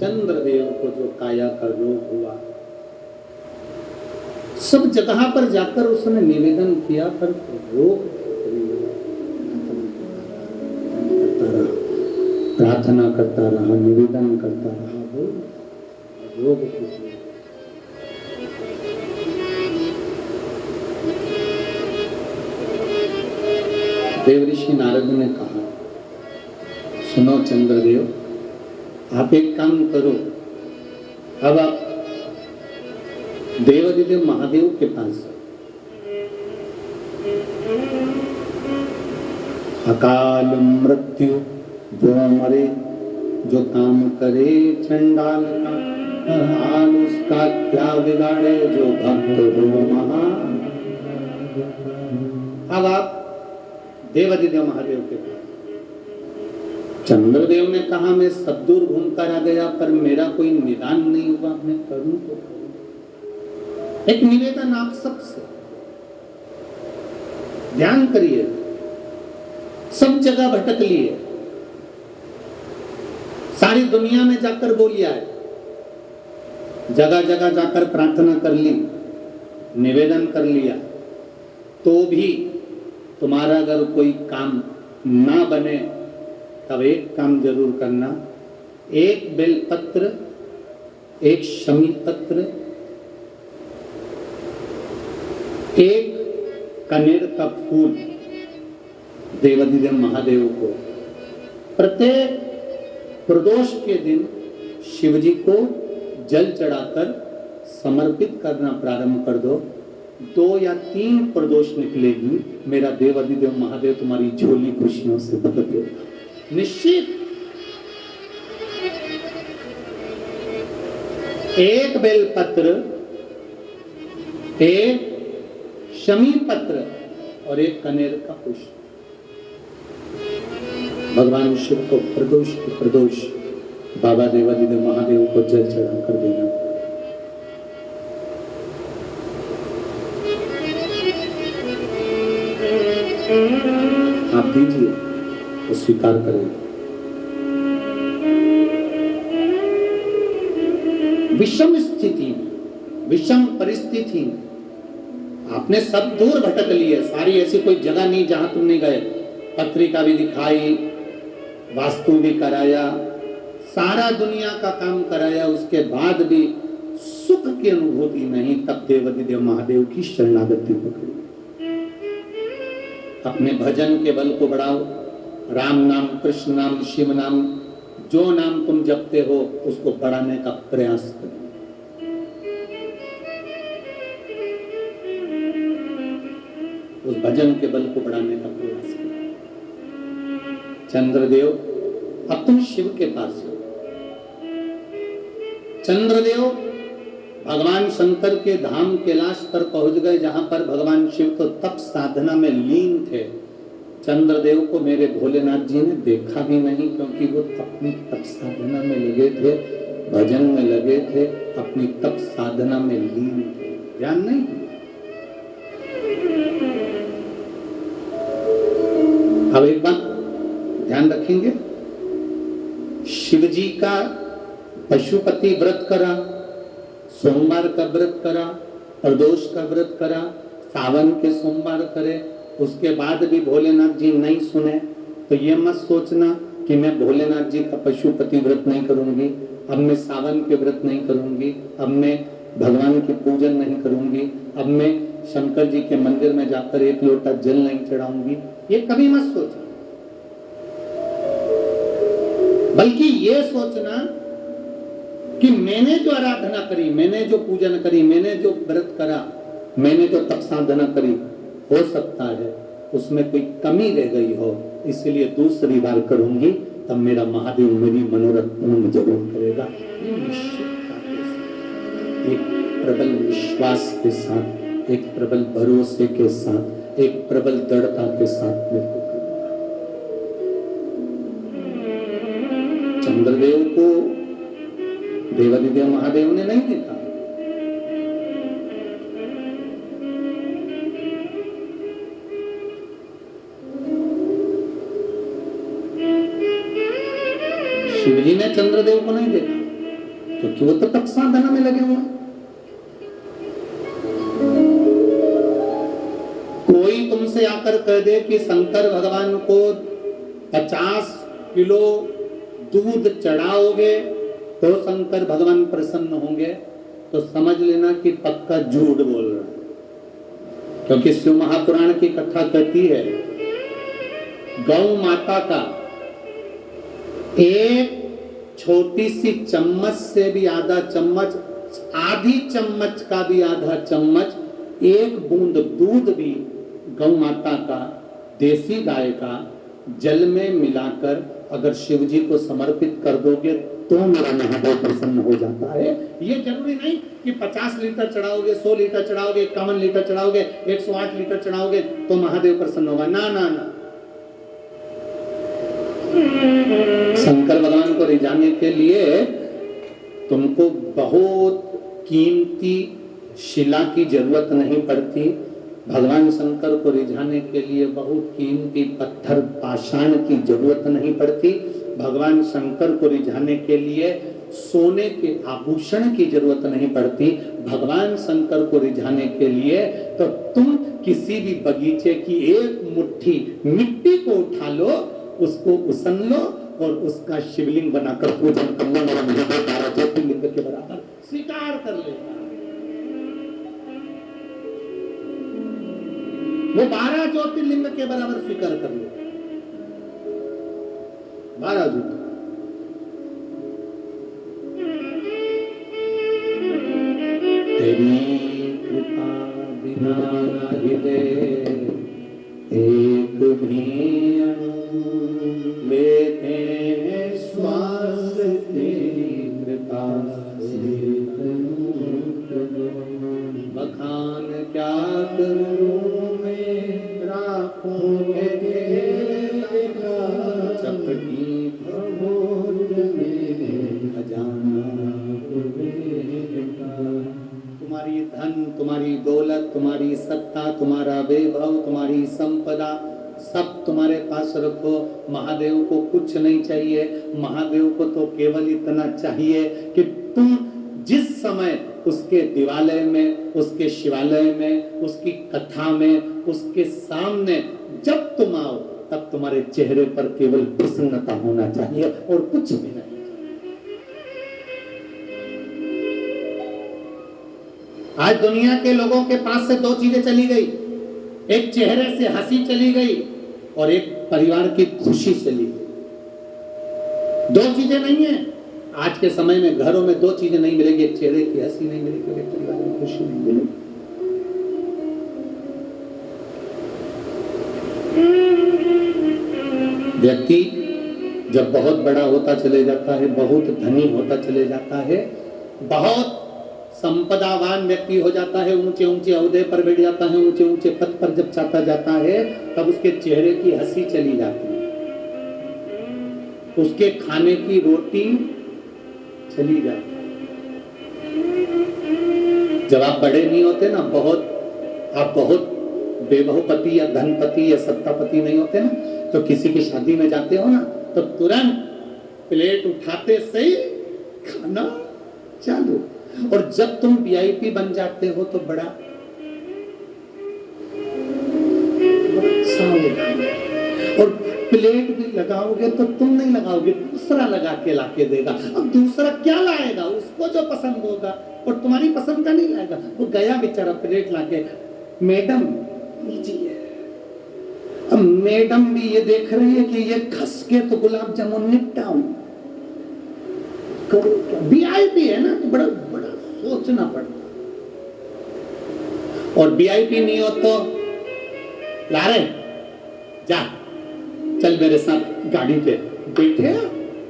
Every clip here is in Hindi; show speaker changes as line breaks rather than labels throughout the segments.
चंद्रदेव को जो काया का रोग हुआ, सब जगह पर जाकर उसने निवेदन किया, पर रोग प्रार्थना करता रहा, निवेदन करता रहा, वो रोग कुछ। देवऋषि नारद ने कहा, सुनो चंद्रदेव, आप एक काम करो, अब आप देवादिदेव महादेव के पास जाओ। अकाल मृत्यु जो मरे, जो काम करे चंडाल का, हाल उसका क्या बिगाड़े, जो भक्त हो महा। अब आप देवादिदेव महादेव के पास। चंद्रदेव ने कहा, मैं सब दूर घूम कर आ गया, पर मेरा कोई निदान नहीं हुआ, मैं करूं तो करूं। एक निवेदन आप सबसे, ध्यान करिए, सब जगह भटक लिए, सारी दुनिया में जाकर बोलिया है, जगह जगह जाकर प्रार्थना कर ली, निवेदन कर लिया, तो भी तुम्हारा अगर कोई काम ना बने, तब एक काम जरूर करना, एक बेलपत्र, एक शमी पत्र, एक कनेर का फूल देवादिदेव महादेव को प्रत्येक प्रदोष के दिन शिवजी को जल चढ़ाकर समर्पित करना प्रारंभ कर दो। 2 या 3 प्रदोष निकलेगी, मेरा देवादिदेव महादेव तुम्हारी झोली खुशियों से भर देगा, निश्चित। एक बेलपत्र, एक शमी पत्र और एक कनेर का पुष्प, भगवान शिव को प्रदोष के प्रदोष बाबा देवादिदेव महादेव को जल चढ़ा कर देना। आप दीजिए तो स्वीकार करेंगे। विषम स्थिति, विषम परिस्थिति, आपने सब दूर भटक लिए, सारी ऐसी कोई जगह नहीं जहां तुम नहीं गए, पत्रिका भी दिखाई, वास्तु भी कराया, सारा दुनिया का काम कराया, उसके बाद भी सुख की अनुभूति नहीं, तब देवादिदेव महादेव की शरणागति पकड़ी। अपने भजन के बल को बढ़ाओ, राम नाम, कृष्ण नाम, शिव नाम, जो नाम तुम जपते हो उसको बढ़ाने का प्रयास करो। उस भजन के बल को बढ़ाने का प्रयास करो। चंद्रदेव, अब तुम शिव के पास जाओ। चंद्रदेव भगवान शंकर के धाम कैलाश पर पहुंच गए, जहां पर भगवान शिव तो तप साधना में लीन थे। चंद्रदेव को मेरे भोलेनाथ जी ने देखा भी नहीं, क्योंकि वो अपनी तप साधना में लगे थे, भजन में लगे थे, अपनी तप साधना में लीन थे, ध्यान नहीं। अब एक बात ध्यान रखेंगे, शिव जी का पशुपति व्रत करा, सोमवार का व्रत करा, प्रदोष का व्रत करा, सावन के सोमवार करे, उसके बाद भी भोलेनाथ जी नहीं सुने, तो ये मत सोचना कि मैं भोलेनाथ जी का पशुपति व्रत नहीं करूंगी, अब मैं सावन के व्रत नहीं करूंगी, अब मैं भगवान की पूजन नहीं करूंगी, अब मैं शंकर जी के मंदिर में जाकर 1 लोटा जल नहीं चढ़ाऊंगी, ये कभी मत सोचना। बल्कि ये सोचना कि मैंने जो आराधना करी, मैंने जो पूजन करी, मैंने जो व्रत करा, मैंने जो तप साधना करी, हो सकता है उसमें कोई कमी रह गई हो, इसलिए दूसरी बार करूंगी, तब मेरा महादेव मेरी मनोरथ पूर्ण जरूर करेगा। एक प्रबल विश्वास के साथ, एक प्रबल भरोसे के साथ, एक प्रबल दृढ़ता के साथ मेरे को करना। चंद्रदेव को देवादिदेव महादेव ने नहीं देखा, शिवजी ने चंद्रदेव को नहीं देखा, क्योंकि वो तो तप साधना में लगे हुए हैं। कोई तुमसे आकर कह दे कि शंकर भगवान को 50 किलो दूध चढ़ाओगे तो शंकर भगवान प्रसन्न होंगे, तो समझ लेना कि पक्का झूठ बोल रहा है। क्योंकि शिव महापुराण की कथा कहती है गौ माता का एक छोटी सी चम्मच से भी आधा चम्मच, आधी चम्मच का भी आधा चम्मच, एक बूंद दूध भी गौ माता का, देसी गाय का जल में मिलाकर अगर शिव जी को समर्पित कर दोगे तो मेरा महादेव प्रसन्न हो जाता है। ये जरूरी नहीं कि 50 लीटर चढ़ाओगे, 100 लीटर चढ़ाओगे, 51 लीटर चढ़ाओगे, 108 लीटर चढ़ाओगे तो महादेव प्रसन्न होगा। ना ना ना, शंकर भगवान को रिझाने के लिए तुमको बहुत कीमती शिला की जरूरत नहीं पड़ती। भगवान शंकर को रिझाने के लिए बहुत कीमती पत्थर पाषाण की जरूरत नहीं पड़ती। भगवान शंकर को रिझाने के लिए सोने के आभूषण की जरूरत नहीं पड़ती। भगवान शंकर को रिझाने के लिए तो तुम किसी भी बगीचे की एक मुट्ठी मिट्टी को उठा लो, उसको उसन लो और उसका शिवलिंग बनाकर पूजन करना, मेरा महादेव 12 ज्योतिर्लिंग के बराबर स्वीकार कर लेगा। वो 12 ज्योतिर्लिंग के बराबर स्वीकार कर लेगा। 12 ज्योतिर्लिंग। तेरी कृपा बिना हृदय एक भी लेते हैं श्वास, तेरी कृपा से बखान क्या करूं मैं, राखों चपटी भगोद में खजाना। तुम्हारी धन, तुम्हारी दौलत, तुम्हारी सत्ता, तुम्हारा वैभव, तुम्हारी संपदा सब तुम्हारे पास रखो। महादेव को कुछ नहीं चाहिए। महादेव को तो केवल इतना चाहिए कि तुम जिस समय उसके दिवालय में, उसके शिवालय में, उसकी कथा में, उसके सामने जब तुम आओ तब तुम्हारे चेहरे पर केवल प्रसन्नता होना चाहिए और कुछ भी नहीं। आज दुनिया के लोगों के पास से 2 चीजें चली गई, एक चेहरे से हंसी चली गई और एक परिवार की खुशी चली गई। 2 चीजें नहीं है आज के समय में। घरों में 2 चीजें नहीं मिलेगी, एक चेहरे की हंसी नहीं मिलेगी, एक परिवार में खुशी नहीं मिलेगी। व्यक्ति जब बहुत बड़ा होता चले जाता है, बहुत धनी होता चले जाता है, बहुत संपदावान व्यक्ति हो जाता है, ऊंचे ऊंचे ओहदे पर बैठ जाता है, ऊंचे ऊंचे पद पर जब चाहता जाता है, तब उसके चेहरे की हंसी चली जाती है, उसके खाने की रोटी चली जाती है। जब आप बड़े नहीं होते ना, आप बहुत बेबहुपति या धनपति या सत्तापति नहीं होते ना, तो किसी की शादी में जाते हो ना, तो तुरंत प्लेट उठाते से ही खाना चालू। और जब तुम वीआईपी बन जाते हो तो बड़ा और प्लेट भी लगाओगे तो तुम नहीं लगाओगे, दूसरा लगा के लाके देगा। अब दूसरा क्या लाएगा? उसको जो पसंद होगा, और तुम्हारी पसंद का नहीं लाएगा। वो गया बेचारा प्लेट लाके, मैडम लीजिए। अब मैडम भी ये देख रही है कि ये खस के तो गुलाब जामुन निपटाऊं, वीआईपी है ना, तो बड़ा बड़ा सोचना पड़ता। और वीआईपी नहीं हो तो ला रहे जा, चल मेरे साथ गाड़ी पे बैठे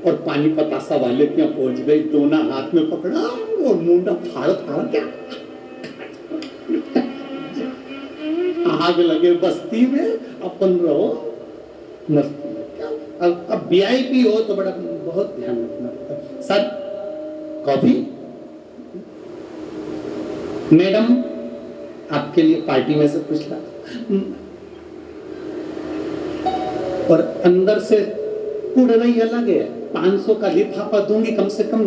और पानी पतासा वाले के यहाँ पहुंच गई, दोना हाथ में पकड़ा और मुंडा फाड़ फाड़ क्या आग लगे बस्ती में, अपन रहो मस्ती में। अब वीआईपी हो तो बड़ा बहुत ध्यान रखना पड़ता है। सर कॉफी, मैडम आपके लिए पार्टी में से कुछ ला, और अंदर से उड़ रही अलग है। 500 का लिफाफा दूंगी कम से कम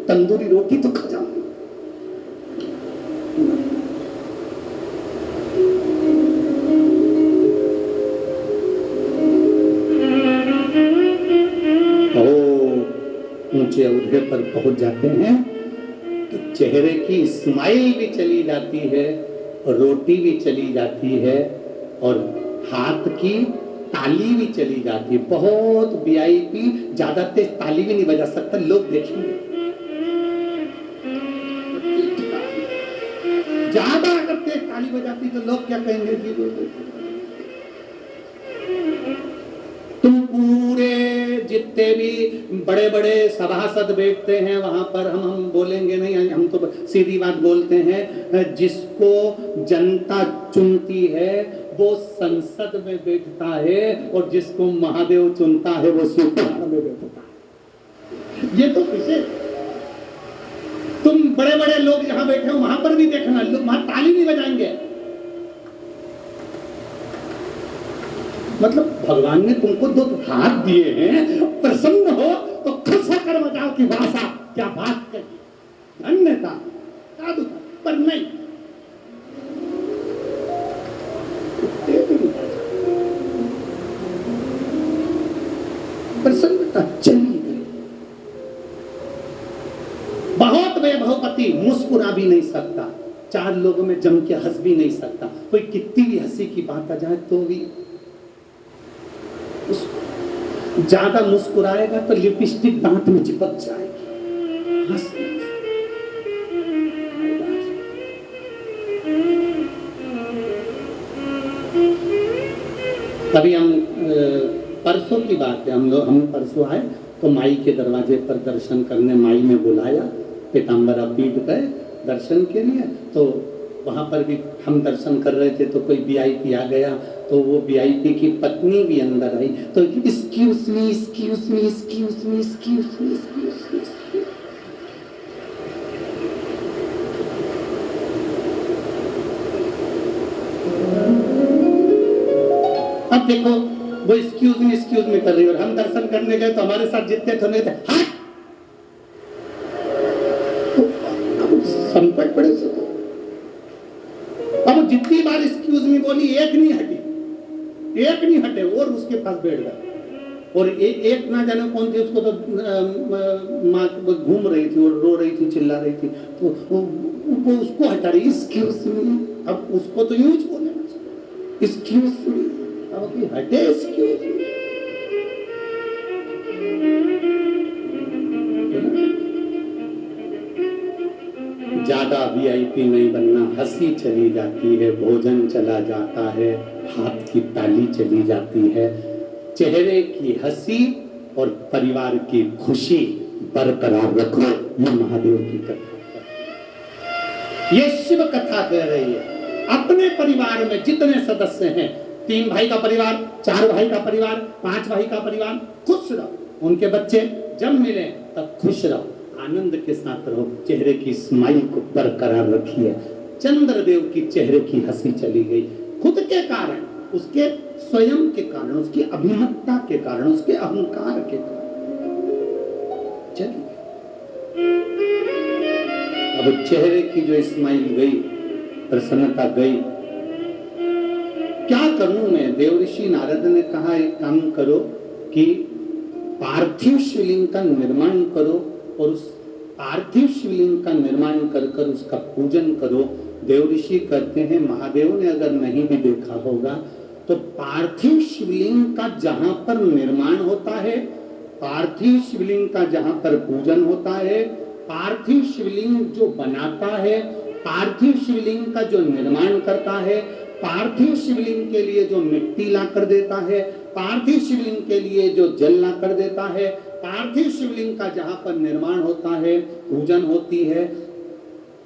तंदूरी रोटी तो खा जाऊंगी। ऊंचे ओहदे पर पहुंच जाते हैं तो चेहरे की स्माइल भी चली जाती है और रोटी भी चली जाती है और हाथ की ताली भी चली जाती है। बहुत वीआईपी ज्यादा तेज ताली भी नहीं बजा सकता, लोग देखेंगे। ज्यादा अगर तेज ताली बजाती तो लोग क्या कहेंगे कि तुम पूरे जितने भी बड़े बड़े सभासद बैठते हैं वहां पर हम बोलेंगे नहीं, हम तो सीधी बात बोलते हैं, जिसको जनता चुनती है वो संसद में बैठता है और जिसको महादेव चुनता है वो शिवपुराण में बैठता है। ये तो विशेष, तुम बड़े बड़े लोग जहां बैठे हो वहां पर भी देखना, लोग वहां ताली नहीं बजाएंगे। मतलब भगवान ने तुमको दो हाथ दिए हैं, प्रसन्न हो तो खुश होकर बजाओ कि भाषा क्या बात कही, धन्यता साधु, पर नहीं प्रसन्नता चली गई। बहुत वैभवपति मुस्कुरा भी नहीं सकता, चार लोगों में जम के हंस भी नहीं सकता, कोई कितनी भी हंसी की बात आ जाए तो भी ज्यादा मुस्कुराएगा तो लिपस्टिक दांत में चिपक जाएगी। अभी हम परसों की बात है, हम परसों आए तो माई के दरवाजे पर दर्शन करने माई ने बुलाया, पीताम्बरा पीट गए दर्शन के लिए। तो वहां पर भी हम दर्शन कर रहे थे तो कोई वीआईपी आ गया, तो वो वीआईपी की पत्नी भी अंदर आई तो excuse me excuse me excuse me excuse me excuse me. अब देखो वो एक्सक्यूज मी कर रही है और हम दर्शन करने गए तो हमारे साथ जितने थे हाँ संकट पड़े से। अब जितनी बार एक्सक्यूज मी बोली एक नहीं हटे और उसके पास बैठ गया। और एक ना जाने कौन थी, उसको तो माँ घूम रही थी और रो रही थी, चिल्ला रही थी, तो वो उसको हटा रही एक्सक्यूज मी। अब उसको तो यूं बोले एक्सक्यूज मी, अब हटे एक्सक्यूज मी। ज्यादा वीआईपी नहीं बनना, हंसी चली जाती है, भोजन चला जाता है, हाथ की ताली चली जाती है, चेहरे की हंसी और परिवार की खुशी बरकरार रखो। ये महादेव की कथा, ये शिव कथा कह रही है। अपने परिवार में जितने सदस्य हैं, 3 भाई का परिवार, 4 भाई का परिवार, 5 भाई का परिवार, खुश रहो। उनके बच्चे जब मिले तब खुश रहो, आनंद के साथ रहो, चेहरे की स्माइल को बरकरार रखिए। चंद्रदेव की चेहरे की हंसी चली गई, खुद के कारण, उसके स्वयं के कारण, उसकी अभिमतता के कारण, उसके अहंकार के कारण चली गई। अब चेहरे की जो स्माइल गई, प्रसन्नता गई, क्या करूं मैं? देवऋषि नारद ने कहा एक काम करो कि पार्थिव शिवलिंग का निर्माण करो और उस पार्थिव शिवलिंग का निर्माण कर उसका पूजन करो। देवऋषि कहते हैं महादेव ने अगर नहीं भी देखा होगा तो पार्थिव शिवलिंग का जहां पर निर्माण होता है, पार्थिव शिवलिंग का जहां पर पूजन होता है, पार्थिव शिवलिंग जो बनाता है, पार्थिव शिवलिंग का जो निर्माण करता है, पार्थिव शिवलिंग के लिए जो मिट्टी ला कर देता है, पार्थिव शिवलिंग के लिए जो जल ला कर देता है, पार्थिव शिवलिंग का जहां पर निर्माण होता है, पूजन होती है,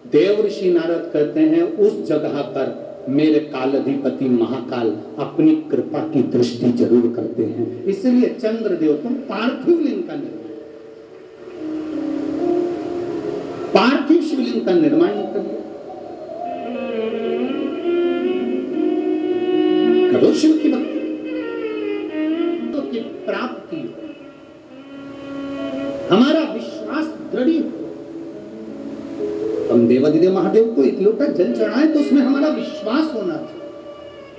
देवऋषि नारद कहते हैं उस जगह पर मेरे कालाधिपति महाकाल अपनी कृपा की दृष्टि जरूर करते हैं। इसलिए चंद्रदेव तुम पार्थिव लिंग का निर्माण, पार्थिव शिवलिंग का निर्माण करिए, करो शिव की भक्ति तो की प्राप्ति, हमारा विश्वास दृढ़ हो, हम देवादिदेव महादेव को एक लोटा जल चढ़ाएं तो उसमें हमारा विश्वास होना चाहिए,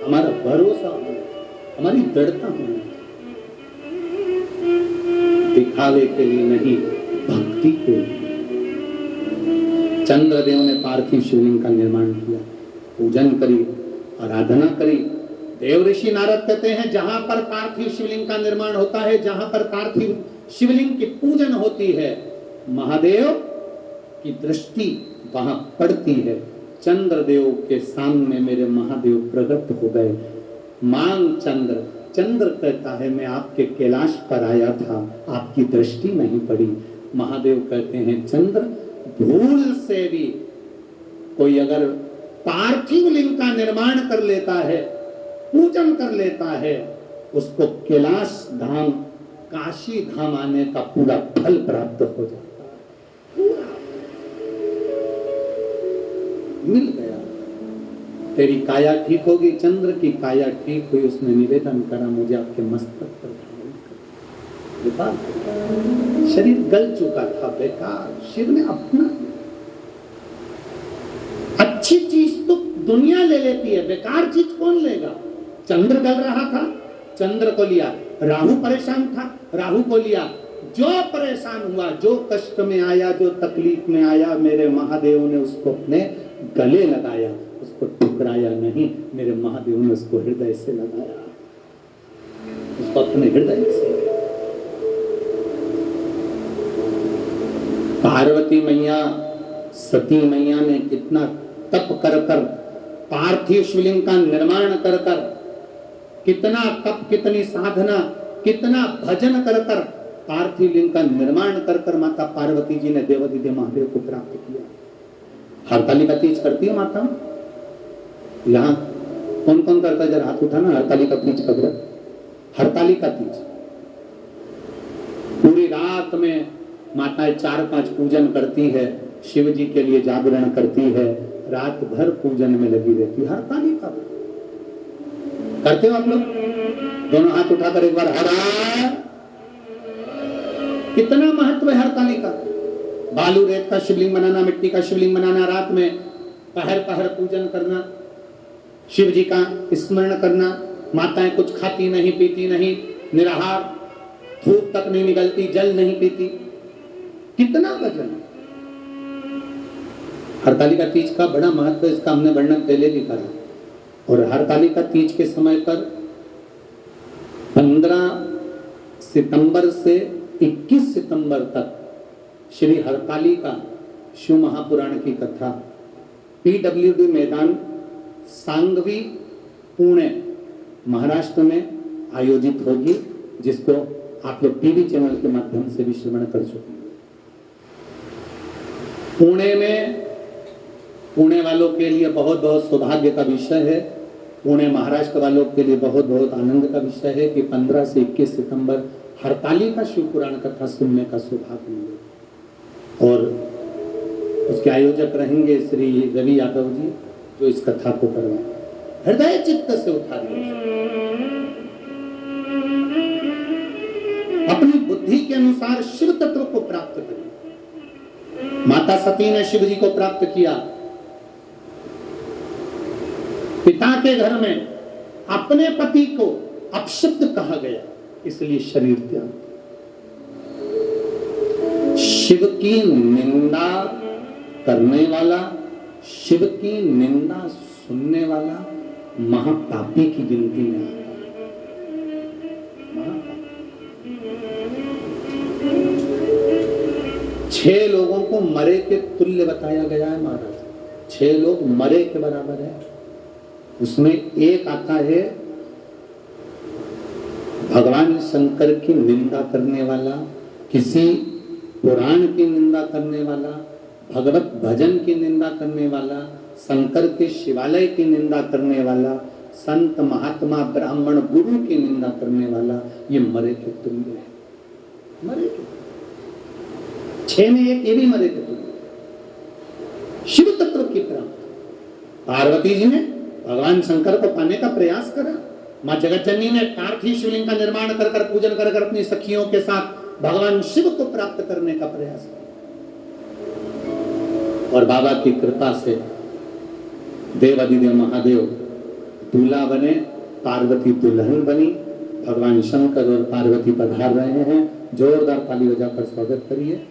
हमारा भरोसा होना चाहिए, हमारी दृढ़ता होना चाहिए। दिखावे के लिए नहीं, भक्ति के लिए। चंद्रदेव ने पार्थिव शिवलिंग का निर्माण किया, पूजन करी, आराधना करी। देव ऋषि नारद कहते हैं जहां पर पार्थिव शिवलिंग का निर्माण होता है, जहां पर पार्थिव शिवलिंग की पूजन होती है, महादेव की दृष्टि वहां पड़ती है। चंद्रदेव के सामने मेरे महादेव प्रकट हो गए। मांग चंद्र, चंद्र कहता है मैं आपके कैलाश पर आया था, आपकी दृष्टि नहीं पड़ी। महादेव कहते हैं चंद्र, भूल से भी कोई अगर पार्थिव लिंग का निर्माण कर लेता है, पूजन कर लेता है, उसको कैलाश धाम, काशी धाम आने का पूरा फल प्राप्त हो जाता है, पूरा मिल गया। तेरी काया ठीक होगी। चंद्र की काया ठीक हुई, उसने निवेदन करा मुझे आपके मस्तक पर धारण कर। शरीर गल चुका था, बेकार। शिव ने अपना, अच्छी चीज तो दुनिया ले लेती है, बेकार चीज कौन लेगा। चंद्र गल रहा था, चंद्र को लिया। राहु परेशान था, राहु को लिया। जो परेशान हुआ, जो कष्ट में आया, जो तकलीफ में आया, मेरे महादेव ने उसको अपने गले लगाया, उसको ठुकराया नहीं। मेरे महादेव ने उसको हृदय से लगाया, उसको अपने हृदय से। पार्वती मैया, सती मैया ने कितना तप कर कर, पार्थिव शिवलिंग का निर्माण कर कर, कितना तप, कितनी साधना, कितना भजन कर कर पार्थिव लिंग का निर्माण कर कर माता पार्वती जी ने देवादिदेव महादेव को प्राप्त किया। हरतालिका तीज करती है माता? यहाँ कौन कौन करता है? जरा हाथ उठाना। हरतालिका तीज का व्रत, हरतालिका तीज पूरी रात में माताएं 4-5 पूजन करती है, शिव जी के लिए जागरण करती है, रात भर पूजन में लगी रहती है। हरतालिका करते हो आप लोग? दोनों हाथ उठाकर एक बार हर। कितना महत्व है हरतालिका। बालू रेत का शिवलिंग बनाना, मिट्टी का शिवलिंग बनाना, रात में पहर पहर पूजन करना, शिव जी का स्मरण करना। माताएं कुछ खाती नहीं, पीती नहीं, निराहार, धूप तक नहीं निकलती, जल नहीं पीती। कितना वजन। हरतालिका तीज का बड़ा महत्व, इसका हमने वर्णन पहले भी करा। और हरतालिका तीज के समय पर 15 सितंबर से 21 सितंबर तक श्री हरतालिका शिव महापुराण की कथा PWD मैदान, सांगवी, पुणे, महाराष्ट्र में आयोजित होगी, जिसको आप लोग टीवी चैनल के माध्यम से भी श्रवण कर चुके हैं। पुणे में, पुणे वालों के लिए बहुत बहुत सौभाग्य का विषय है। पुणे महाराष्ट्र वालों के लिए बहुत बहुत आनंद का विषय है कि 15 से 21 सितंबर हरतालिका शिव पुराण कथा सुनने का सौभाग्य मिले। और उसके आयोजक रहेंगे श्री रवि यादव जी, जो इस कथा को करवाएं। हृदय चित्त से उठाइए, अपनी बुद्धि के अनुसार शिव तत्व को प्राप्त करें। माता सती ने शिव जी को प्राप्त किया। पिता के घर में अपने पति को अपशब्द कहा गया, इसलिए शरीर त्याग। शिव की निंदा करने वाला, शिव की निंदा सुनने वाला महापापी की गिनती में आता है। 6 लोगों को मरे के तुल्य बताया गया है महाराज। 6 लोग मरे के बराबर है। उसमें एक आता है भगवान शंकर की निंदा करने वाला, किसी पुराण की निंदा करने वाला, भगवत भजन की निंदा करने वाला, शंकर के शिवालय की निंदा करने वाला, संत महात्मा ब्राह्मण गुरु की निंदा करने वाला, ये मरे के तुल्य है। मरे के 6 में एक ये भी मरे के तुल्य। शिव तत्व की प्राप्ति पार्वती जी ने भगवान शंकर को पाने का प्रयास करा। मां जगतजननी ने पार्थिव शिवलिंग का निर्माण कर कर, पूजन कर कर अपनी सखियों के साथ भगवान शिव को प्राप्त करने का प्रयास किया। और बाबा की कृपा से देवादिदेव महादेव दूल्हा बने, पार्वती दुल्हन बनी, भगवान शंकर और पार्वती पधार रहे हैं। जोरदार ताली बजाकर स्वागत करिए।